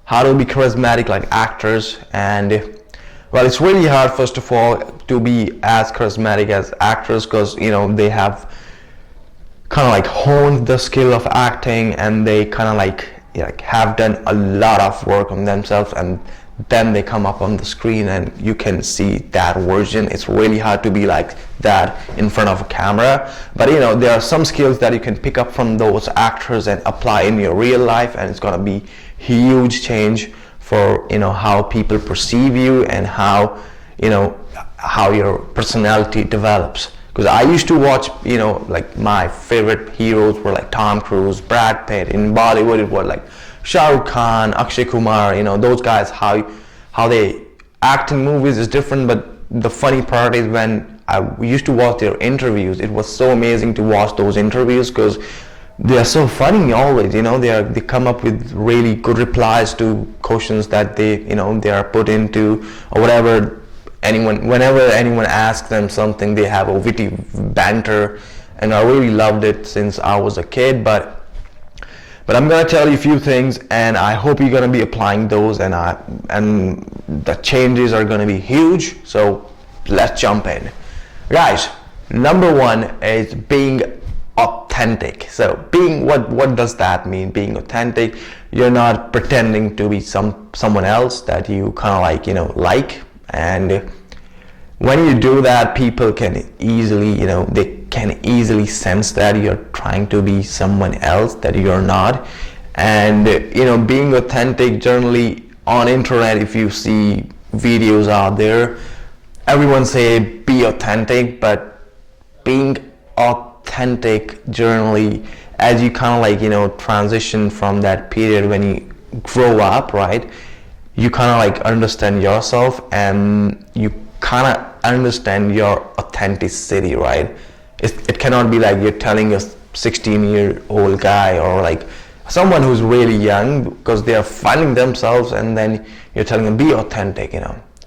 how to be charismatic like actors. And well, it's really hard, first of all, to be as charismatic as actors, because they have kind of like honed the skill of acting, and they kind of like have done a lot of work on themselves, and then they come up on the screen and you can see that version. It's really hard to be like that in front of a camera, but there are some skills that you can pick up from those actors and apply in your real life, and it's gonna be huge change for how people perceive you and how your personality develops. Because I used to watch, like my favorite heroes were like Tom Cruise, Brad Pitt. In Bollywood it was like Shah Rukh Khan, Akshay Kumar, those guys, how they act in movies is different. But the funny part is when I used to watch their interviews, it was so amazing to watch those interviews, because they are so funny always. They come up with really good replies to questions that they are put into, or whatever. Whenever anyone asks them something, they have a witty banter, and I really loved it since I was a kid. But I'm gonna tell you a few things, and I hope you're gonna be applying those, and the changes are gonna be huge. So let's jump in, guys. Number one is being authentic. So what does that mean? Being authentic, you're not pretending to be someone else that you kind of like. And when you do that, people can easily, they can easily sense that you're trying to be someone else that you're not. And being authentic, generally on internet, if you see videos out there, everyone say be authentic, but being authentic generally, as you kind of transition from that period when you grow up, right? You kind of understand yourself, and you kind of understand your authenticity, right? It cannot be like you're telling a 16-year-old guy or like someone who's really young, because they are finding themselves, and then you're telling them be authentic,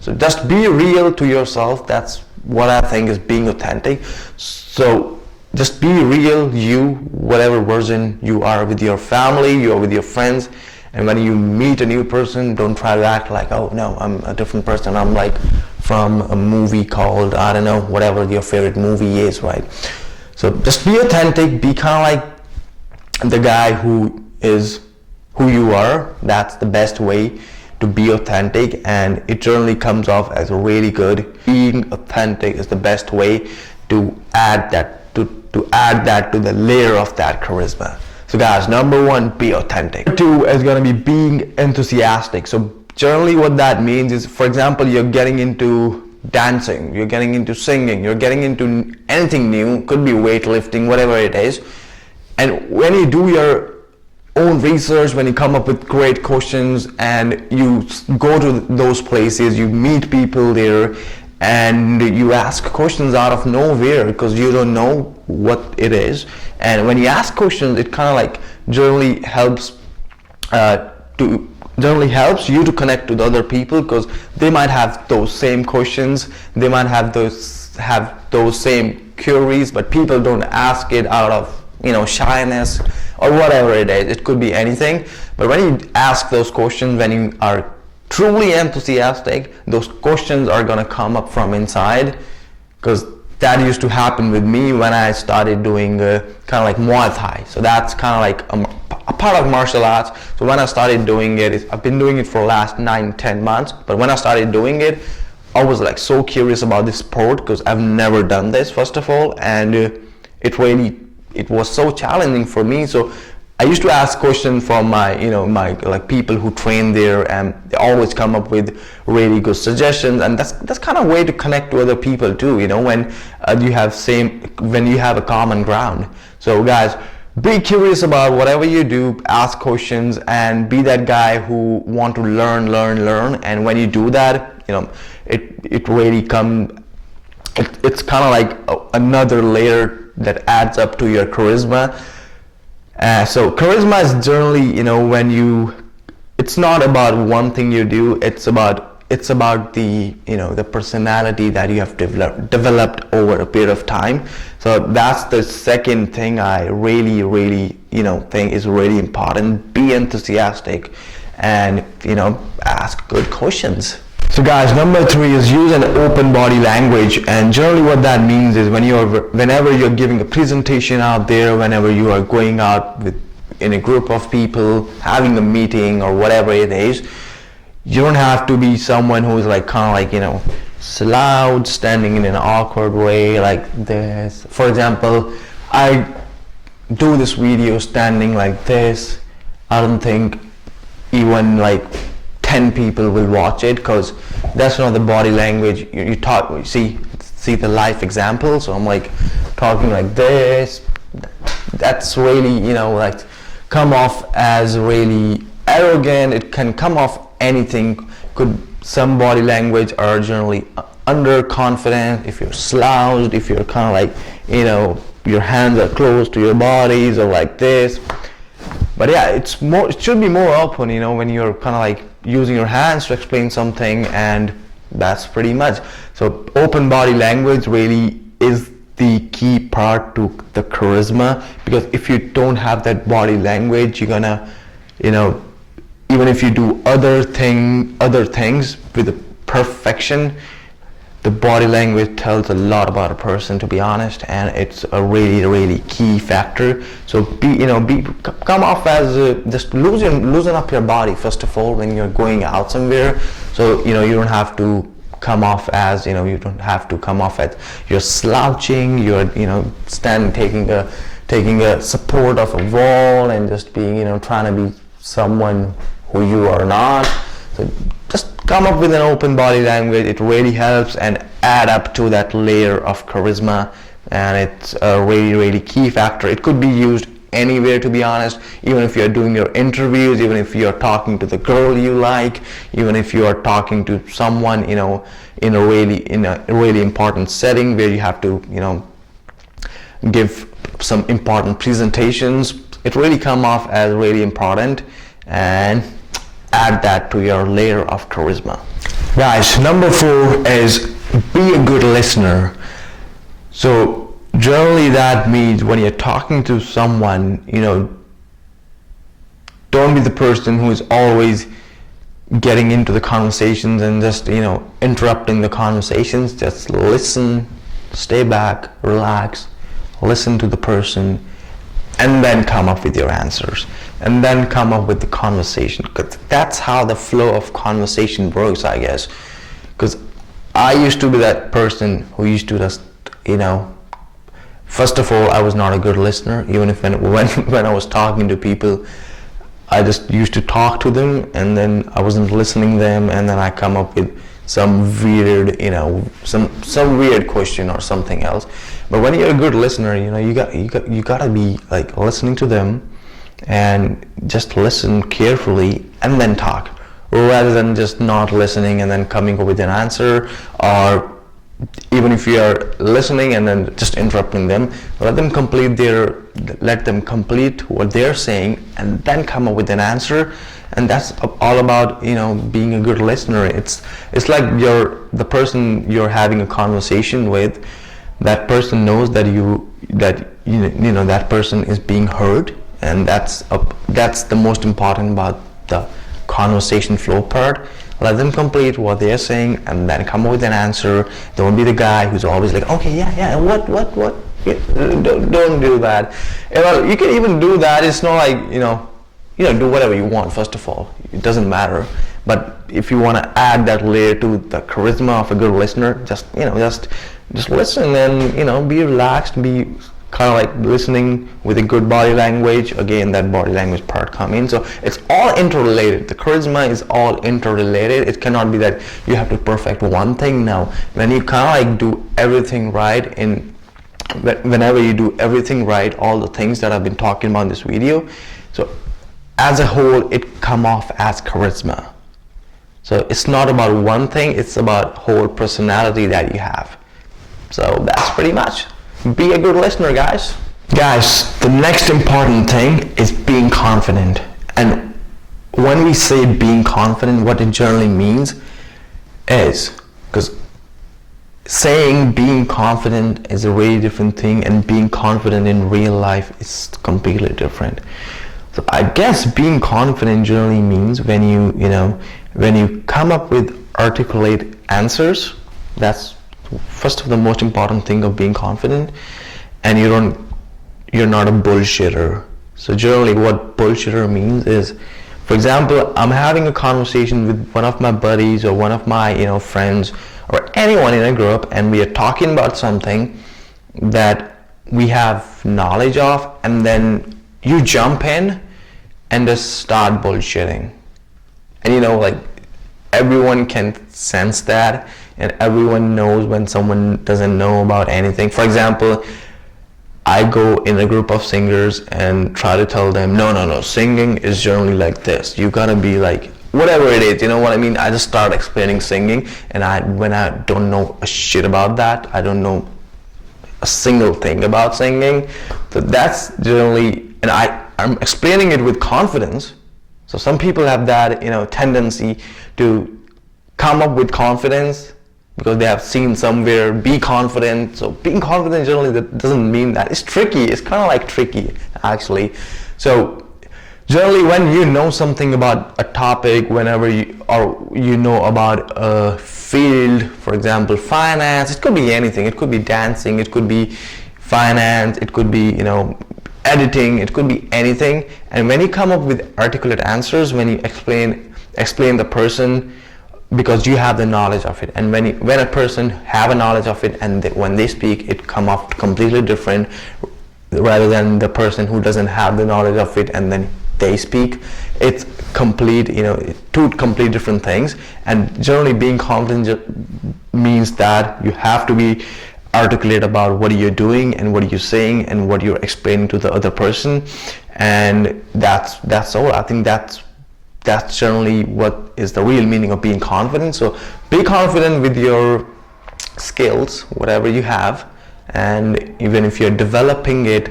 So just be real to yourself. That's what I think is being authentic. So just be real, you, whatever version you are, with your family, you are with your friends. And when you meet a new person, don't try to act like, oh no, I'm a different person. I'm like from a movie called, I don't know, whatever your favorite movie is, right? So just be authentic, be kind of like the guy who is who you are. That's the best way to be authentic, and it generally comes off as really good. Being authentic is the best way to add that to the layer of that charisma. So guys, number one, be authentic. Number two is going to be being enthusiastic. So generally what that means is, for example, you're getting into dancing, you're getting into singing, you're getting into anything new, could be weightlifting, whatever it is. And when you do your own research, when you come up with great questions and you go to those places, you meet people there, and you ask questions out of nowhere because you don't know what it is. And when you ask questions, it kind of like generally helps you to connect with other people, because they might have those same questions, they might have those same queries, but people don't ask it out of shyness or whatever it is. It could be anything. But when you ask those questions, when you are truly enthusiastic, those questions are gonna come up from inside, because that used to happen with me when I started doing kind of like Muay Thai. So that's kind of like a part of martial arts. So when I started doing it, I've been doing it for the last 9-10 months, but when I started doing it, I was like so curious about this sport, because I've never done this, first of all, and it was so challenging for me. So I used to ask questions from my like people who train there, and they always come up with really good suggestions. And that's kind of a way to connect to other people too, when you have a common ground. So guys, be curious about whatever you do, ask questions, and be that guy who want to learn. And when you do that, it really it's kind of like another layer that adds up to your charisma. So charisma is generally, it's not about one thing you do, it's about the the personality that you have developed over a period of time. So that's the second thing I really think is really important. Be enthusiastic, and ask good questions. So guys, number 3 is use an open body language. And generally what that means is whenever you're giving a presentation out there, whenever you are going out in a group of people, having a meeting or whatever it is, you don't have to be someone who is loud, standing in an awkward way like this. For example, I do this video standing like this. I don't think even 10 people will watch it, because that's not the body language you talk. See the life example. So I'm talking like this. That's really come off as really arrogant. It can come off anything. Some body language are generally underconfident. If you're slouched, if you're your hands are close to your bodies or like this. But yeah, it should be more open, when you're using your hands to explain something, and that's pretty much. So open body language really is the key part to the charisma, because if you don't have that body language, you're gonna, even if you do other things with perfection, the body language tells a lot about a person, to be honest, and it's a really key factor. So come off as just loosen up your body first of all when you're going out somewhere. So you don't have to come off as you're slouching, you're standing taking a support of a wall and just being trying to be someone who you are not. So just come up with an open body language. It really helps and add up to that layer of charisma, and it's a really key factor. It could be used anywhere, to be honest, even if you're doing your interviews, even if you're talking to the girl you like, even if you are talking to someone in a really important setting where you have to give some important presentations. It really come off as really important, and add that to your layer of charisma. Guys, number 4 is be a good listener. So generally that means when you're talking to someone, don't be the person who is always getting into the conversations and just interrupting the conversations. Just listen, stay back, relax, listen to the person, and then come up with your answers, and then come up with the conversation, because that's how the flow of conversation works, I guess. Because I used to be that person who used to just first of all, I was not a good listener. Even if when I was talking to people, I just used to talk to them, and then I wasn't listening to them, and then I come up with some weird some weird question or something else. But when you're a good listener, you gotta be listening to them and just listen carefully and then talk, rather than just not listening and then coming up with an answer. Or even if you are listening and then just interrupting them, let them complete what they're saying and then come up with an answer. And that's all about being a good listener. It's like the person you're having a conversation with, that person knows that that person is being heard, and that's the most important about the conversation flow part. Let them complete what they're saying and then come up with an answer. Don't be the guy who's always okay, yeah, what don't do that. Well, you can even do that. It's not do whatever you want. First of all, it doesn't matter. But if you want to add that layer to the charisma of a good listener, just listen and be relaxed, be kind of listening with a good body language. Again, that body language part come in. So it's all interrelated. The charisma is all interrelated. It cannot be that you have to perfect one thing. Now, when you kind of do everything right, whenever you do everything right, all the things that I've been talking about in this video, so as a whole, it come off as charisma. So it's not about one thing, it's about whole personality that you have. So that's pretty much. Be a good listener, guys. Guys, the next important thing is being confident. And when we say being confident, what it generally means is, because saying being confident is a really different thing, and being confident in real life is completely different. So I guess being confident generally means when you come up with articulate answers. That's first of the most important thing of being confident, and you're not a bullshitter. So generally what bullshitter means is, for example, I'm having a conversation with one of my buddies or one of my friends or anyone in a group, and we are talking about something that we have knowledge of, and then you jump in and just start bullshitting. And like everyone can sense that, and everyone knows when someone doesn't know about anything. For example, I go in a group of singers and try to tell them, no, singing is generally like this. You gotta be like, whatever it is, you know what I mean? I just start explaining singing, and when I don't know a shit about that, I don't know a single thing about singing. So that's generally, and I'm explaining it with confidence. So some people have that, tendency to come up with confidence because they have seen somewhere, be confident. So being confident generally, that doesn't mean that. It's tricky. It's kind of like tricky, actually. So generally when you know something about a topic, whenever you know about a field, for example, finance, it could be anything. It could be dancing, it could be finance, it could be, editing, it could be anything. And when you come up with articulate answers, when you explain the person, because you have the knowledge of it, and when a person have a knowledge of it, and when they speak, it come off completely different, rather than the person who doesn't have the knowledge of it and then they speak. It's complete, two complete different things. And generally being confident means that you have to be articulate about what you're doing and what you're saying and what you're explaining to the other person. And that's all. I think that's generally what is the real meaning of being confident. So be confident with your skills, whatever you have, and even if you're developing it,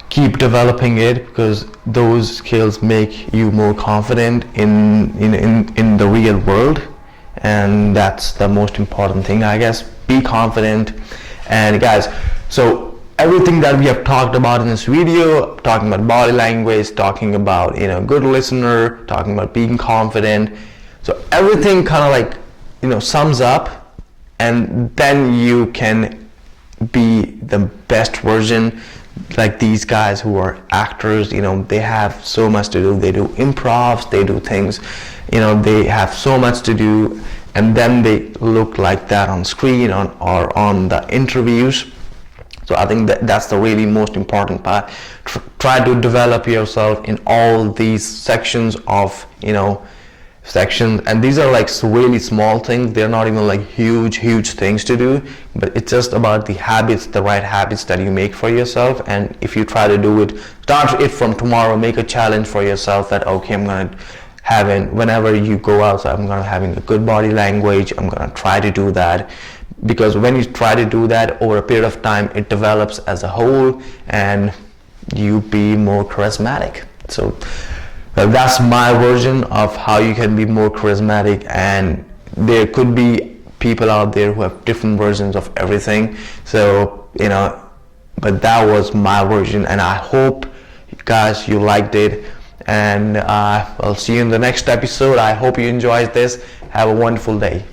keep developing it, because those skills make you more confident in the real world. And that's the most important thing, I guess. Be confident. And guys, so everything that we have talked about in this video, talking about body language, talking about good listener, talking about being confident, so everything kind of like sums up, and then you can be the best version. Like these guys who are actors, they have so much to do. They do improvs, they do things, they have so much to do, and then they look like that on screen or on the interviews. So I think that's the really most important part. Try to develop yourself in all these sections of sections, and these are like really small things. They're not even like huge things to do, but it's just about the habits, the right habits that you make for yourself. And if you try to do it, start it from tomorrow, make a challenge for yourself that, okay, I'm gonna whenever you go outside, I'm gonna having a good body language. I'm gonna try to do that, because when you try to do that over a period of time, it develops as a whole, and you be more charismatic. So that's my version of how you can be more charismatic, and there could be people out there who have different versions of everything. So but that was my version, and I hope guys you liked it, and I'll see you in the next episode. I hope you enjoyed this. Have a wonderful day.